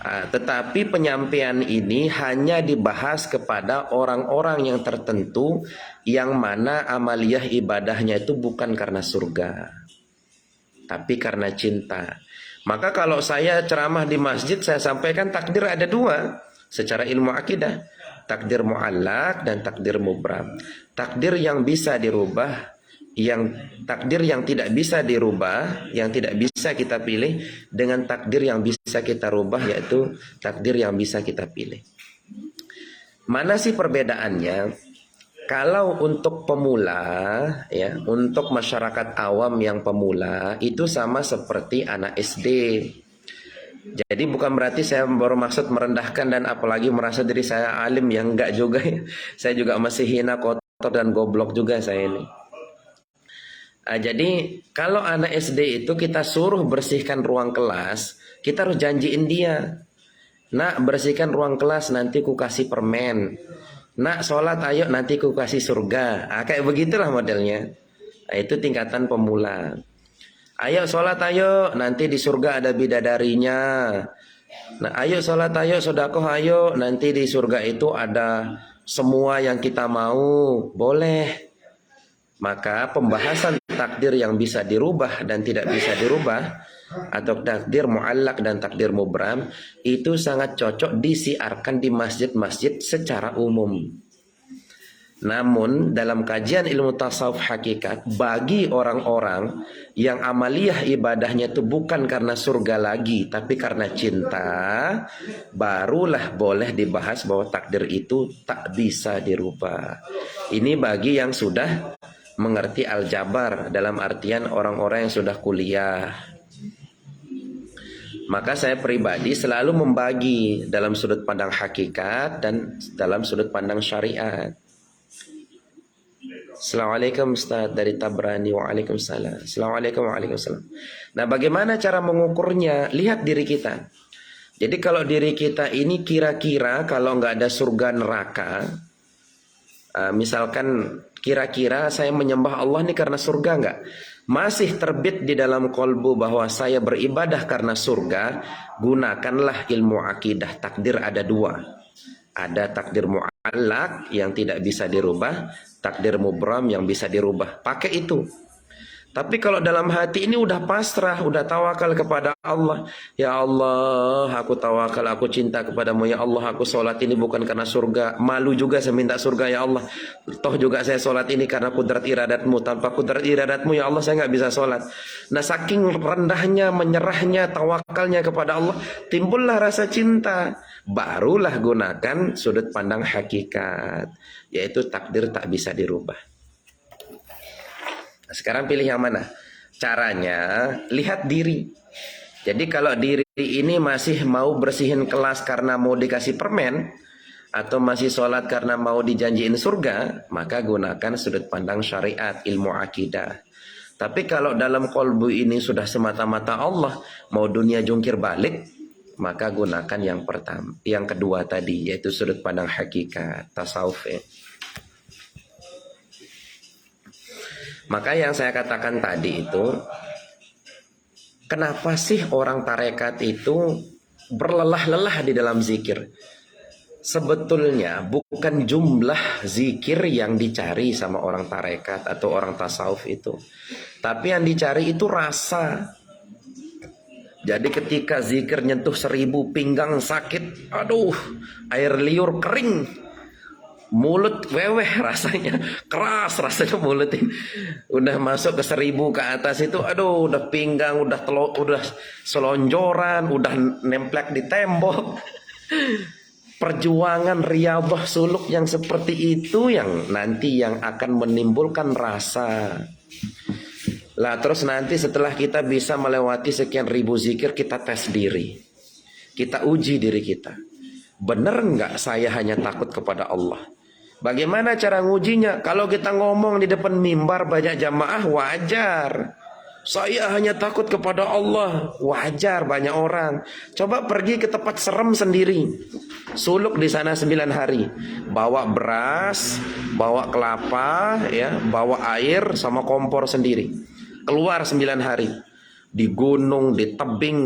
Nah, tetapi penyampaian ini hanya dibahas kepada orang-orang yang tertentu yang mana amaliyah ibadahnya itu bukan karena surga, tapi karena cinta. Maka kalau saya ceramah di masjid, saya sampaikan takdir ada dua secara ilmu akidah. Takdir muallaq dan takdir mubram. Takdir yang bisa dirubah, takdir yang tidak bisa dirubah, yang tidak bisa kita pilih, dengan takdir yang bisa kita rubah, yaitu takdir yang bisa kita pilih. Mana sih perbedaannya? Kalau untuk pemula ya, untuk masyarakat awam yang pemula itu sama seperti anak SD. Jadi bukan berarti saya baru maksud merendahkan dan apalagi merasa diri saya alim, yang enggak juga ya. Saya juga masih hina, kotor dan goblok juga saya ini. Jadi kalau anak SD itu kita suruh bersihkan ruang kelas, kita harus janjiin dia. Nak, bersihkan ruang kelas, nanti ku kasih permen. Nak, sholat ayo, nanti ku kasih surga. Kayak begitulah modelnya. Itu tingkatan pemula. Ayo sholat ayo, nanti di surga ada bidadarinya. Nah, ayo sholat ayo, sedekah ayo, nanti di surga itu ada semua yang kita mau. Boleh. Maka pembahasan takdir yang bisa dirubah dan tidak bisa dirubah, atau takdir muallaq dan takdir mubram, itu sangat cocok disiarkan di masjid-masjid secara umum. Namun dalam kajian ilmu tasawuf hakikat, bagi orang-orang yang amaliyah ibadahnya itu bukan karena surga lagi, tapi karena cinta, barulah boleh dibahas bahwa takdir itu tak bisa dirubah. Ini bagi yang sudah mengerti aljabar, dalam artian orang-orang yang sudah kuliah. Maka saya pribadi selalu membagi dalam sudut pandang hakikat dan dalam sudut pandang syariat. Assalamualaikum Ustaz dari Tabrani. Waalaikumsalam. Assalamualaikum. Waalaikumsalam. Nah, bagaimana cara mengukurnya? Lihat diri kita. Jadi kalau diri kita ini kira-kira kalau nggak ada surga neraka, misalkan kira-kira saya menyembah Allah ini karena surga nggak? masih terbit di dalam kolbu bahwa saya beribadah karena surga, gunakanlah ilmu akidah. Takdir ada dua. Ada takdir mu'allak yang tidak bisa dirubah, takdir mubram yang bisa dirubah. Pakai itu. Tapi kalau dalam hati ini udah pasrah, udah tawakal kepada Allah. Ya Allah, aku tawakal, aku cinta kepadamu. Ya Allah, aku sholat ini bukan karena surga. Malu juga saya minta surga, ya Allah. Toh juga saya sholat ini karena kudrat iradatmu. Tanpa kudrat iradatmu, ya Allah, saya nggak bisa sholat. Nah, saking rendahnya, menyerahnya, tawakalnya kepada Allah, timbullah rasa cinta. Barulah gunakan sudut pandang hakikat, yaitu takdir tak bisa dirubah. Sekarang pilih yang mana? Caranya, lihat diri. Jadi kalau diri ini masih mau bersihin kelas karena mau dikasih permen, atau masih sholat karena mau dijanjiin surga, maka gunakan sudut pandang syariat, ilmu akidah. Tapi kalau dalam kolbu ini sudah semata-mata Allah, mau dunia jungkir balik, maka gunakan yang pertama, yang kedua tadi, yaitu sudut pandang hakikat, tasawuf. Maka yang saya katakan tadi itu, kenapa sih orang tarekat itu berlelah-lelah di dalam zikir? Sebetulnya bukan jumlah zikir yang dicari sama orang tarekat atau orang tasawuf itu, tapi yang dicari itu rasa. Jadi ketika zikir nyentuh 1000 pinggang sakit, aduh, air liur kering, mulut weweh rasanya, keras rasanya mulut ini. Udah masuk ke 1000 ke atas itu, aduh, udah pinggang, udah udah selonjoran, udah nemplek di tembok. Perjuangan riyadhah suluk yang seperti itu yang nanti yang akan menimbulkan rasa. Lah terus nanti setelah kita bisa melewati sekian ribu zikir, kita tes diri, kita uji diri kita. Bener nggak saya hanya takut kepada Allah? Bagaimana cara ngujinya? Kalau kita ngomong di depan mimbar banyak jamaah, wajar. Saya hanya takut kepada Allah, wajar banyak orang. Coba pergi ke tempat serem sendiri, suluk di sana 9 hari, bawa beras, bawa kelapa, ya, bawa air sama kompor sendiri. Keluar 9 hari di gunung, di tebing.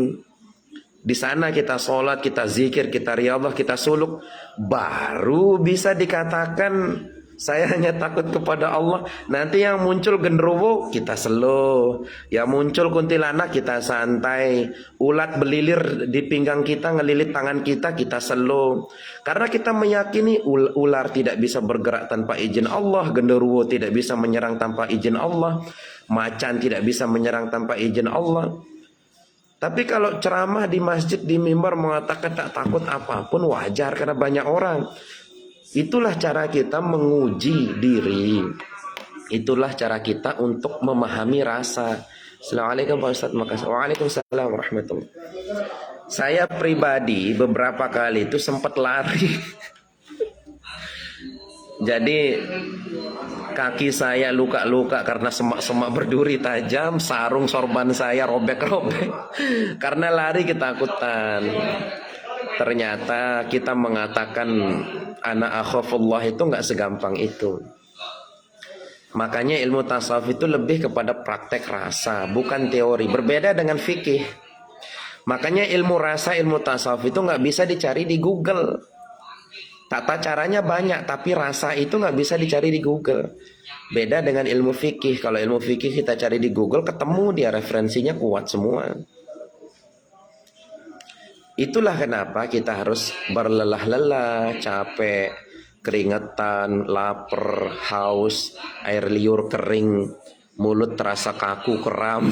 Di sana kita sholat, kita zikir, kita riyadhah, kita suluk, baru bisa dikatakan saya hanya takut kepada Allah. Nanti yang muncul genderuwo kita slow, yang muncul kuntilanak kita santai, ulat belilir di pinggang kita ngelilit tangan kita, kita slow. Karena kita meyakini ular tidak bisa bergerak tanpa izin Allah, genderuwo tidak bisa menyerang tanpa izin Allah, macan tidak bisa menyerang tanpa izin Allah. Tapi kalau ceramah di masjid, di mimbar mengatakan tak takut apapun, wajar karena banyak orang. Itulah cara kita menguji diri. Itulah cara kita untuk memahami rasa. Assalamualaikum Pak Ustadz, makasih. Waalaikumsalam warahmatullahi. Saya pribadi beberapa kali itu sempat lari. Jadi kaki saya luka-luka karena semak-semak berduri tajam, sarung sorban saya robek-robek karena lari ketakutan. Ternyata kita mengatakan ana akhafullah itu nggak segampang itu. Makanya ilmu tasawuf itu lebih kepada praktek rasa, bukan teori. Berbeda dengan fikih. Makanya ilmu rasa, ilmu tasawuf itu nggak bisa dicari di Google. Tata caranya banyak, tapi rasa itu nggak bisa dicari di Google. Beda dengan ilmu fikih. Kalau ilmu fikih kita cari di Google, ketemu dia, referensinya kuat semua. Itulah kenapa kita harus berlelah-lelah, capek, keringetan, lapar, haus, air liur kering, mulut terasa kaku, kram.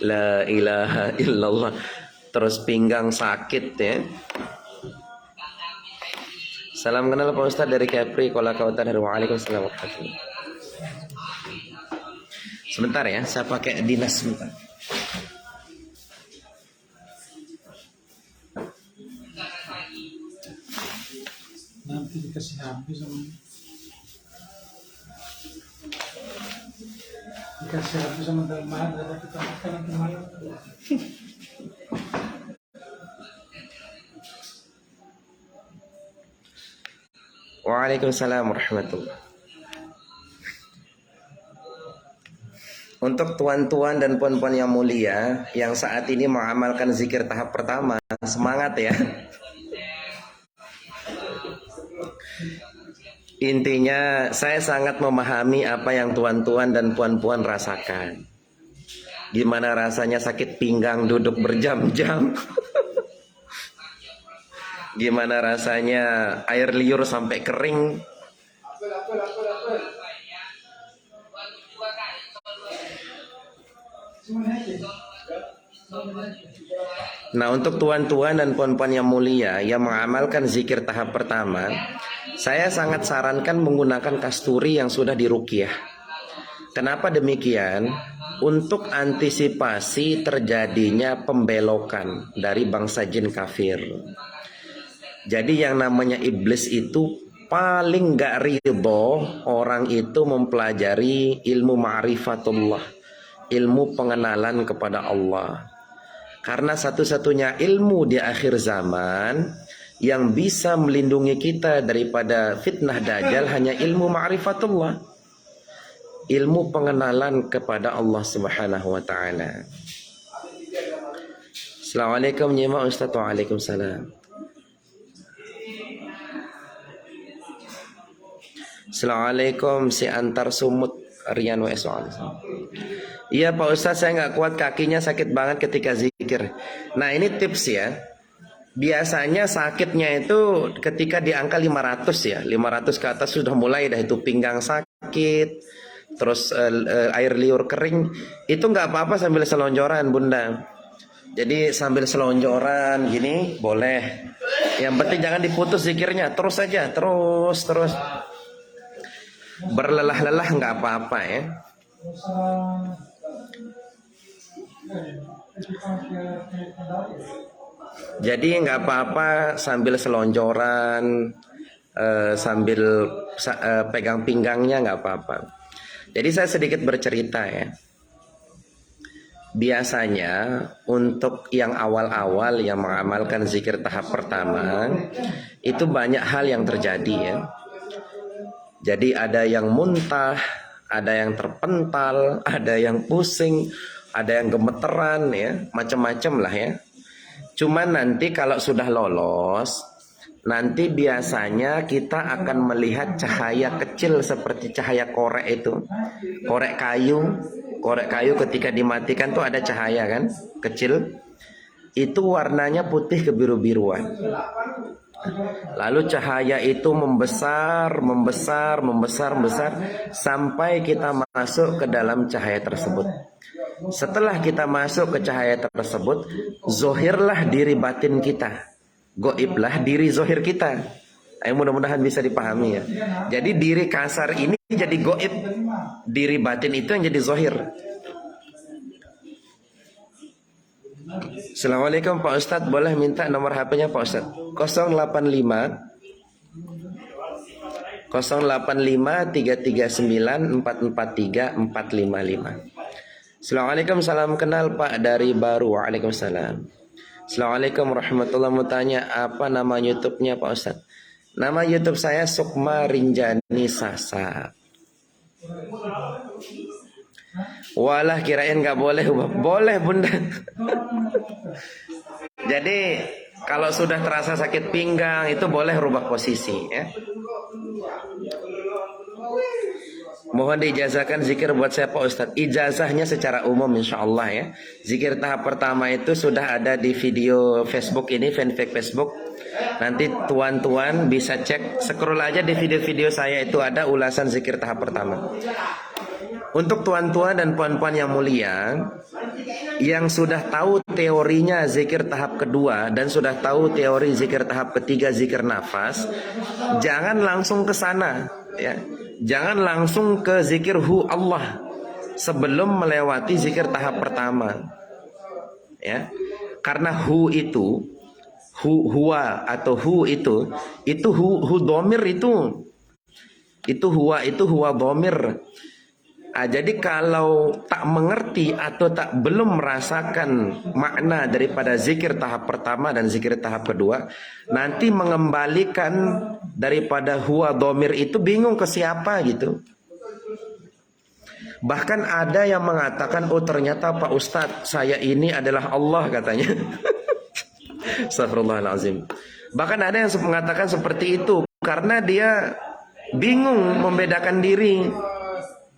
La ilaha illallah. Terus pinggang sakit, ya. Salam kenal Pak Ustadz dari Kepri, Kola Kautan dari Waalaikumsalam warahmatullahi. Sebentar ya, saya pakai dinas sebentar. Nanti dikasih habis sama dikasih habis sama teman ada kita makan kemarin. Waalaikumsalam warahmatullahi. Untuk tuan-tuan dan puan-puan yang mulia yang saat ini mengamalkan zikir tahap pertama, semangat ya. Intinya saya sangat memahami apa yang tuan-tuan dan puan-puan rasakan. Gimana rasanya sakit pinggang duduk berjam-jam. Gimana rasanya air liur sampai kering. Nah, untuk tuan-tuan dan puan-puan yang mulia yang mengamalkan zikir tahap pertama, saya sangat sarankan menggunakan kasturi yang sudah diruqyah. Kenapa demikian? Untuk antisipasi terjadinya pembelokan dari bangsa jin kafir. Jadi yang namanya iblis itu paling gak ridho orang itu mempelajari ilmu ma'rifatullah, ilmu pengenalan kepada Allah. Karena satu-satunya ilmu di akhir zaman yang bisa melindungi kita daripada fitnah dajjal hanya ilmu ma'rifatullah, ilmu pengenalan kepada Allah Subhanahu wa taala. Assalamualaikum nyimak Ustaz. Waalaikumsalam. Assalamualaikum si antar sumut Rian WS. Iya Pak Ustaz, saya nggak kuat, kakinya sakit banget ketika zikir. Nah ini tips ya. Biasanya sakitnya itu ketika di angka 500 ya. 500 ke atas sudah mulai dah itu pinggang sakit. Terus air liur kering. Itu nggak apa-apa sambil selonjoran Bunda. Jadi sambil selonjoran gini boleh. Yang penting jangan diputus zikirnya. Terus saja, terus. Berlelah-lelah nggak apa-apa ya. Jadi nggak apa-apa sambil selonjoran, sambil pegang pinggangnya nggak apa-apa. Jadi saya sedikit bercerita ya. Biasanya untuk yang awal-awal yang mengamalkan zikir tahap pertama itu banyak hal yang terjadi ya. Jadi ada yang muntah, ada yang terpental, ada yang pusing, ada yang gemeteran ya, macam-macam lah ya. Cuman nanti kalau sudah lolos, nanti biasanya kita akan melihat cahaya kecil seperti cahaya korek itu. Korek kayu ketika dimatikan tuh ada cahaya kan, kecil. Itu warnanya putih kebiru-biruan. Lalu cahaya itu membesar sampai kita masuk ke dalam cahaya tersebut. Setelah kita masuk ke cahaya tersebut, zohirlah diri batin kita, goiblah diri zohir kita. Ayo mudah-mudahan bisa dipahami ya. Jadi diri kasar ini jadi goib, diri batin itu yang jadi zohir. Assalamualaikum Pak Ustadz, boleh minta nomor HP-nya Pak Ustadz? 085 339 443 455. Assalamualaikum, salam kenal Pak dari baru. Waalaikumsalam. Assalamualaikum warahmatullahi wabarakatuh. Tanya apa nama YouTube-nya Pak Ustadz? Nama YouTube saya Sukma Rinjani Sasa. Walah kirain nggak boleh, boleh Bunda. Jadi kalau sudah terasa sakit pinggang itu boleh rubah posisi ya. Mohon diijazahkan zikir buat saya Pak Ustadz. Ijazahnya secara umum insya Allah ya. Zikir tahap pertama itu sudah ada di video Facebook ini, fanpage Facebook. Nanti tuan-tuan bisa cek, scroll aja di video-video saya itu ada ulasan zikir tahap pertama. Untuk tuan-tuan dan puan-puan yang mulia, yang sudah tahu teorinya zikir tahap kedua dan sudah tahu teori zikir tahap ketiga zikir nafas, jangan langsung ke sana ya. Jangan langsung ke zikir hu Allah sebelum melewati zikir tahap pertama. Ya. Karena hu itu huwa atau hu itu hu domir itu huwa domir. Jadi kalau tak mengerti atau belum merasakan makna daripada zikir tahap pertama dan zikir tahap kedua, nanti mengembalikan daripada huwa domir itu bingung ke siapa gitu. Bahkan ada yang mengatakan, oh ternyata Pak Ustadz, saya ini adalah Allah katanya. Astagfirullahaladzim. Bahkan ada yang mengatakan seperti itu karena dia bingung membedakan diri.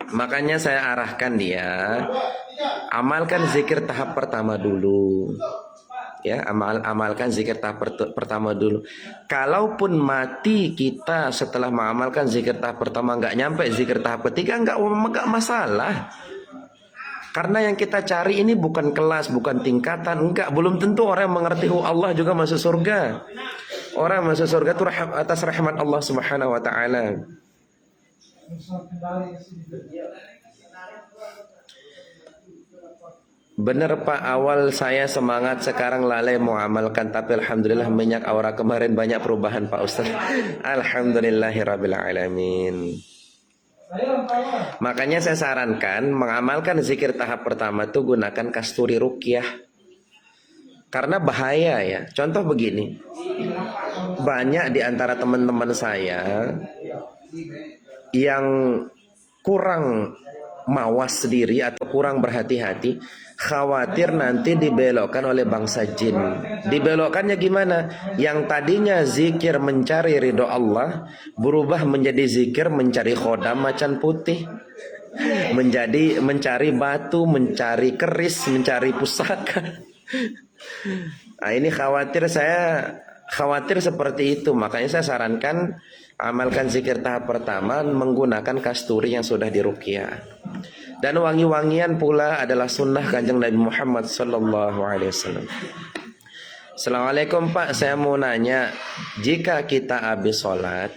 Makanya saya arahkan dia, amalkan zikir tahap pertama dulu. Ya, amalkan zikir tahap pertama dulu. Kalaupun mati kita setelah mengamalkan zikir tahap pertama nggak nyampe zikir tahap ketiga, nggak masalah. Karena yang kita cari ini bukan kelas, bukan tingkatan, enggak. Belum tentu orang yang mengerti Allah juga masuk surga. Orang yang masuk surga itu atas rahmat Allah Subhanahu Wa Taala. Benar Pak, awal saya semangat, sekarang lalai mau amalkan. Tapi Alhamdulillah minyak aura kemarin banyak perubahan Pak Ustaz. Alhamdulillahirabbil alamin. Makanya saya sarankan mengamalkan zikir tahap pertama itu gunakan kasturi ruqyah. Karena bahaya ya. Contoh begini, banyak di antara teman-teman saya yang kurang mawas diri atau kurang berhati-hati, khawatir nanti dibelokkan oleh bangsa jin. Dibelokkannya gimana? Yang tadinya zikir mencari ridho Allah berubah menjadi zikir mencari khodam macan putih, menjadi mencari batu, mencari keris, mencari pusaka. Nah ini saya khawatir seperti itu. Makanya saya sarankan amalkan zikir tahap pertama menggunakan kasturi yang sudah diruqyah. Dan wangi-wangian pula adalah sunnah Kanjeng Nabi Muhammad sallallahu alaihi wasallam. Assalamualaikum Pak, saya mau nanya, jika kita habis sholat,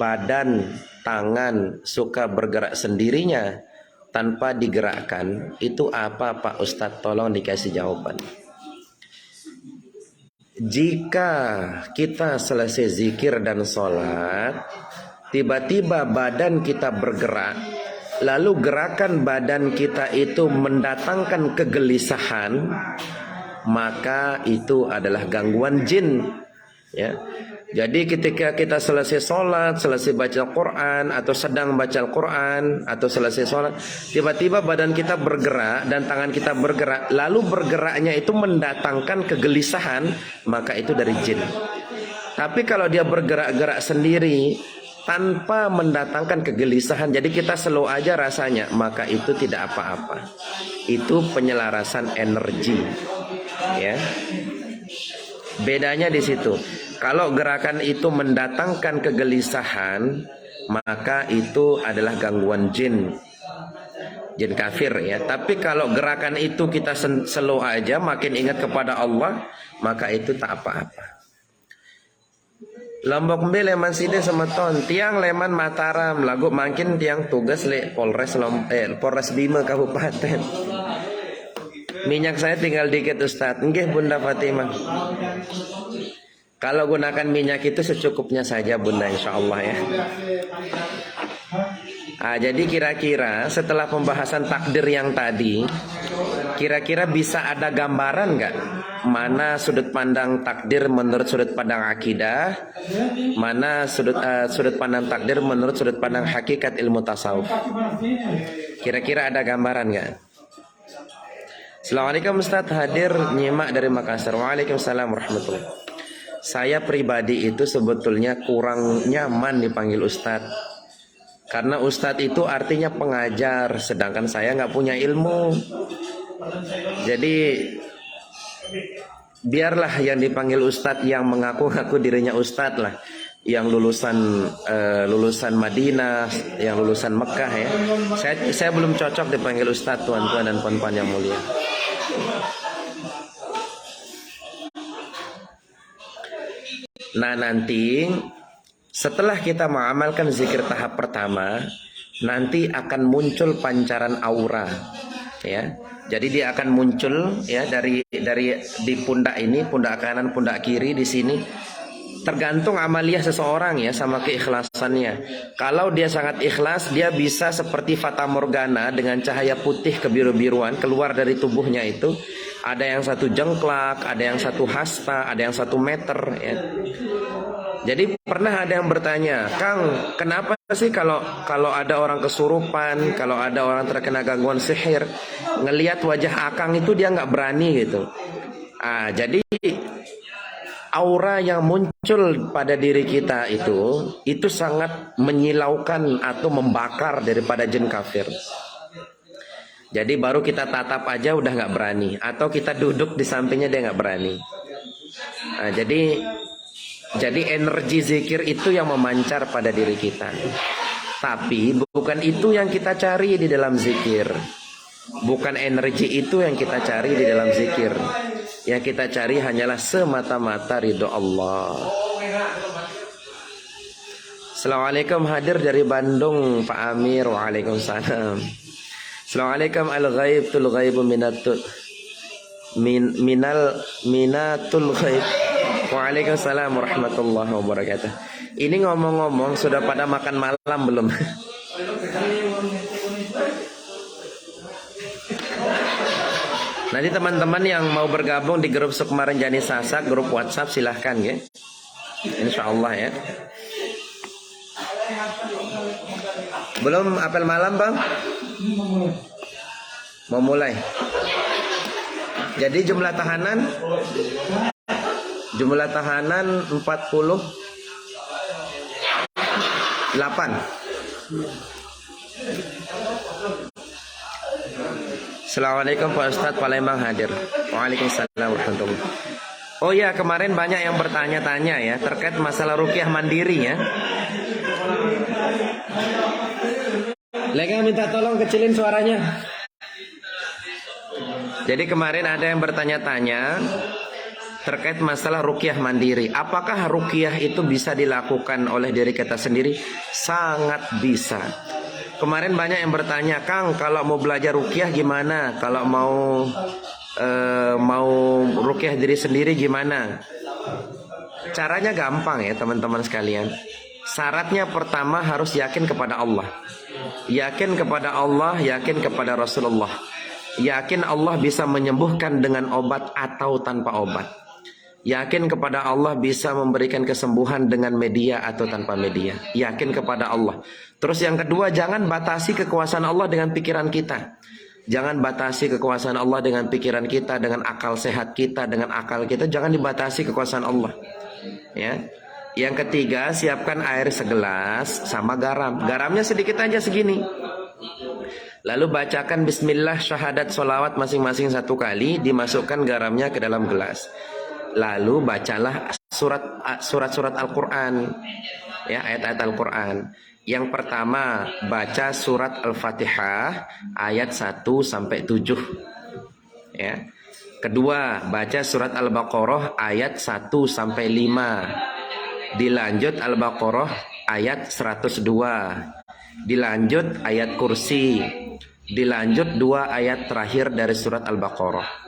badan, tangan suka bergerak sendirinya tanpa digerakkan, itu apa Pak Ustadz? Tolong dikasih jawaban. Jika kita selesai zikir dan sholat, tiba-tiba badan kita bergerak, lalu gerakan badan kita itu mendatangkan kegelisahan, maka itu adalah gangguan jin. Ya. Jadi ketika kita selesai sholat, selesai baca Quran, atau sedang baca Quran, atau selesai sholat, tiba-tiba badan kita bergerak dan tangan kita bergerak, lalu bergeraknya itu mendatangkan kegelisahan, maka itu dari jin. Tapi kalau dia bergerak-gerak sendiri tanpa mendatangkan kegelisahan, jadi kita slow aja rasanya, maka itu tidak apa-apa. Itu penyelarasan energi. Ya. Bedanya di situ. Kalau gerakan itu mendatangkan kegelisahan, maka itu adalah gangguan jin kafir ya. Tapi kalau gerakan itu kita slow aja, makin ingat kepada Allah, maka itu tak apa-apa. Lombok Mbe Leman Side Semeton, tiang Leman Mataram, lagu makin tiang tugas le Polres Bima Kabupaten. Minyak saya tinggal dikit Ustadz. Nggih Bunda Fatimah. Kalau gunakan minyak itu secukupnya saja Bunda, insya Allah ya. Jadi kira-kira setelah pembahasan takdir yang tadi, kira-kira bisa ada gambaran nggak mana sudut pandang takdir menurut sudut pandang akidah, mana sudut pandang takdir menurut sudut pandang hakikat ilmu tasawuf? Kira-kira ada gambaran nggak? Assalamualaikum Ustadz, hadir nyimak dari Makassar. Waalaikumsalam warahmatullahi. Saya pribadi itu sebetulnya kurang nyaman dipanggil Ustadz, karena Ustadz itu artinya pengajar, sedangkan saya nggak punya ilmu. Jadi biarlah yang dipanggil Ustadz yang mengaku-ngaku dirinya Ustadz lah, yang lulusan Madinah, yang lulusan Mekah ya. Saya belum cocok dipanggil Ustadz, tuan-tuan dan puan-puan yang mulia. Nah nanti setelah kita mengamalkan zikir tahap pertama, nanti akan muncul pancaran aura, ya. Jadi dia akan muncul ya dari di pundak ini, pundak kanan, pundak kiri di sini. Tergantung amaliyah seseorang ya sama keikhlasannya. Kalau dia sangat ikhlas, dia bisa seperti fata morgana dengan cahaya putih kebiru-biruan keluar dari tubuhnya itu. Ada yang 1 jengklak, ada yang 1 hasta, ada yang 1 meter ya. Jadi pernah ada yang bertanya, Kang, kenapa sih kalau ada orang kesurupan, kalau ada orang terkena gangguan sihir, ngelihat wajah Akang itu dia nggak berani gitu. Jadi aura yang muncul pada diri kita itu sangat menyilaukan atau membakar daripada jin kafir. Jadi baru kita tatap aja udah nggak berani, atau kita duduk di sampingnya dia nggak berani. Jadi energi zikir itu yang memancar pada diri kita. Tapi bukan itu yang kita cari di dalam zikir. Bukan energi itu yang kita cari di dalam zikir. Yang kita cari hanyalah semata-mata ridho Allah. Assalamualaikum, hadir dari Bandung Pak Amir. Waalaikumsalam. Assalamualaikum, al-ghaib tul ghaibu minatul minatul ghaib. Waalaikumsalam warahmatullahi wabarakatuh. Ini ngomong-ngomong sudah pada makan malam belum? Nanti teman-teman yang mau bergabung di grup Sukma Renjani Sasak, grup WhatsApp, silahkan ya. Insya Allah ya. Belum apel malam bang? Mau mulai. Jadi jumlah tahanan 48. Assalamualaikum Pak Ustadz, Palembang hadir. Waalaikumsalam warahmatullahi. Oh ya, kemarin banyak yang bertanya-tanya ya terkait masalah ruqyah mandiri ya. Lega minta tolong kecilin suaranya. Jadi kemarin ada yang bertanya-tanya terkait masalah ruqyah mandiri. Apakah ruqyah itu bisa dilakukan oleh diri kita sendiri? Sangat bisa. Kemarin banyak yang bertanya, Kang, kalau mau belajar ruqyah gimana? Kalau mau ruqyah diri sendiri gimana? Caranya gampang ya teman-teman sekalian. Syaratnya pertama harus yakin kepada Allah. Yakin kepada Allah, yakin kepada Rasulullah. Yakin Allah bisa menyembuhkan dengan obat atau tanpa obat. Yakin kepada Allah bisa memberikan kesembuhan dengan media atau tanpa media. Yakin kepada Allah. Terus yang kedua, jangan batasi kekuasaan Allah dengan pikiran kita. Jangan batasi kekuasaan Allah dengan pikiran kita, dengan akal sehat kita, dengan akal kita. Jangan dibatasi kekuasaan Allah. Ya. Yang ketiga, siapkan air segelas sama garam. Garamnya sedikit aja segini. Lalu bacakan bismillah, syahadat, sholawat masing-masing 1 kali. Dimasukkan garamnya ke dalam gelas. Lalu bacalah surat-surat Al-Quran, ya, ayat-ayat Al-Quran. Yang pertama baca surat Al-Fatihah ayat 1 sampai 7, ya. Kedua baca surat Al-Baqarah ayat 1 sampai 5. Dilanjut Al-Baqarah ayat 102. Dilanjut ayat kursi. Dilanjut 2 ayat terakhir dari surat Al-Baqarah.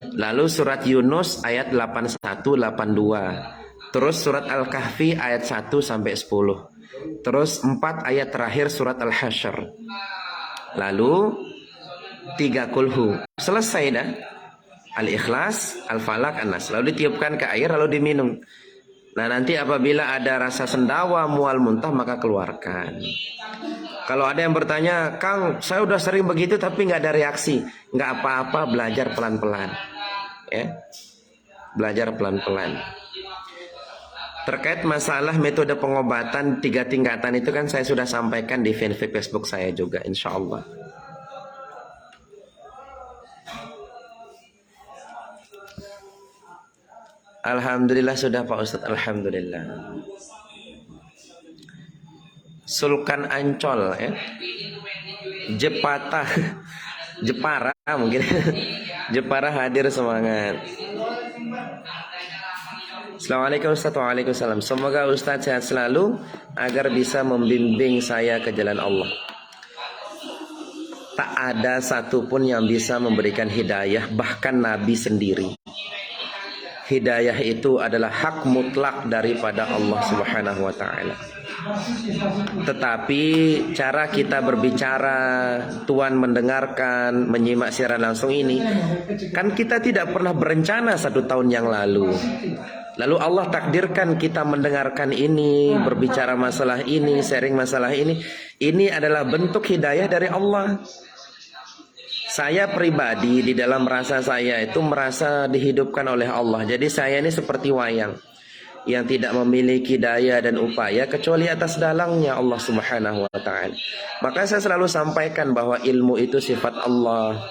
Lalu surat Yunus ayat 81-82. Terus surat Al-Kahfi ayat 1 sampai 10. Terus 4 ayat terakhir surat Al-Hasyr. Lalu 3 kulhu. Selesai dah. Al-Ikhlas, Al-Falaq, An-Nas. Lalu ditiupkan ke air lalu diminum. Nah, nanti apabila ada rasa sendawa, mual, muntah, maka keluarkan. Kalau ada yang bertanya, Kang, saya udah sering begitu tapi nggak ada reaksi. Nggak apa-apa, belajar pelan-pelan. Ya, belajar pelan-pelan. Terkait masalah metode pengobatan 3 tingkatan itu kan saya sudah sampaikan di fanpage Facebook saya juga, insya Allah. Alhamdulillah sudah Pak Ustadz, alhamdulillah. Sulkan Ancol ya. Jepara mungkin. Jepara hadir, semangat. Assalamualaikum Ustaz. Waalaikumsalam. Semoga Ustaz sehat selalu agar bisa membimbing saya ke jalan Allah. Tak ada satupun yang bisa memberikan hidayah, bahkan Nabi sendiri. Hidayah itu adalah hak mutlak daripada Allah Subhanahu wa ta'ala. Tetapi cara kita berbicara, Tuhan mendengarkan, menyimak siaran langsung ini, kan kita tidak pernah berencana 1 tahun yang lalu. Lalu Allah takdirkan kita mendengarkan ini, berbicara masalah ini, sharing masalah ini. Ini adalah bentuk hidayah dari Allah. Saya pribadi di dalam rasa saya itu merasa dihidupkan oleh Allah. Jadi saya ini seperti wayang yang tidak memiliki daya dan upaya kecuali atas dalangnya Allah Subhanahu wa taala. Maka saya selalu sampaikan bahwa ilmu itu sifat Allah,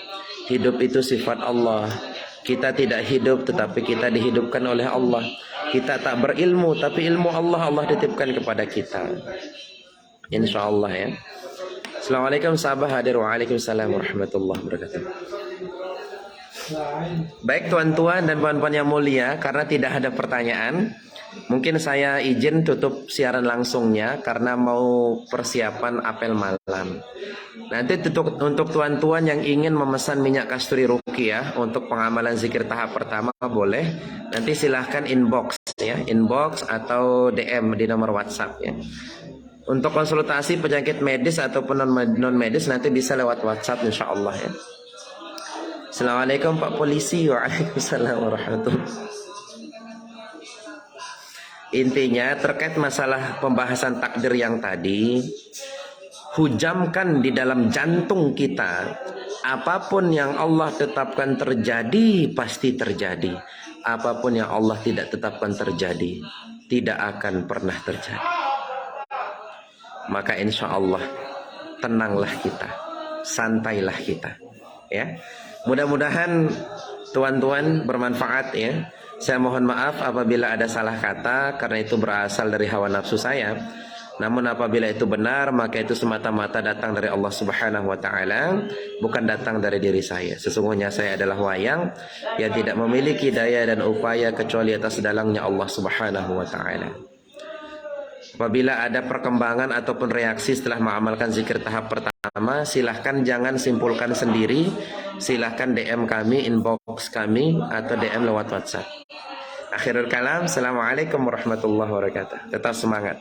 hidup itu sifat Allah. Kita tidak hidup tetapi kita dihidupkan oleh Allah. Kita tak berilmu tapi ilmu Allah titipkan kepada kita. Insyaallah ya. Assalamualaikum sahabat hadir, waalaikumsalam warahmatullahi wabarakatuh. Baik tuan-tuan dan puan-puan yang mulia, karena tidak ada pertanyaan, mungkin saya izin tutup siaran langsungnya karena mau persiapan apel malam. Nanti untuk tuan-tuan yang ingin memesan minyak kasturi ruqyah untuk pengamalan zikir tahap pertama boleh. Nanti silahkan inbox ya, inbox atau DM di nomor WhatsApp ya. Untuk konsultasi penyakit medis ataupun non medis nanti bisa lewat WhatsApp insyaallah ya. Assalamualaikum Pak Polisi. Waalaikumsalam warahmatullahi. Intinya terkait masalah pembahasan takdir yang tadi, hujamkan di dalam jantung kita, apapun yang Allah tetapkan terjadi pasti terjadi. Apapun yang Allah tidak tetapkan terjadi tidak akan pernah terjadi. Maka insya Allah tenanglah kita, santailah kita ya. Mudah-mudahan tuan-tuan bermanfaat ya. Saya mohon maaf apabila ada salah kata karena itu berasal dari hawa nafsu saya. Namun apabila itu benar maka itu semata-mata datang dari Allah Subhanahu wa taala, bukan datang dari diri saya. Sesungguhnya saya adalah wayang yang tidak memiliki daya dan upaya kecuali atas dalangnya Allah Subhanahu wa taala. Apabila ada perkembangan ataupun reaksi setelah mengamalkan zikir tahap pertama, silahkan jangan simpulkan sendiri. Silahkan DM kami, inbox kami, atau DM lewat WhatsApp. Akhirul kalam, assalamualaikum warahmatullahi wabarakatuh. Tetap semangat.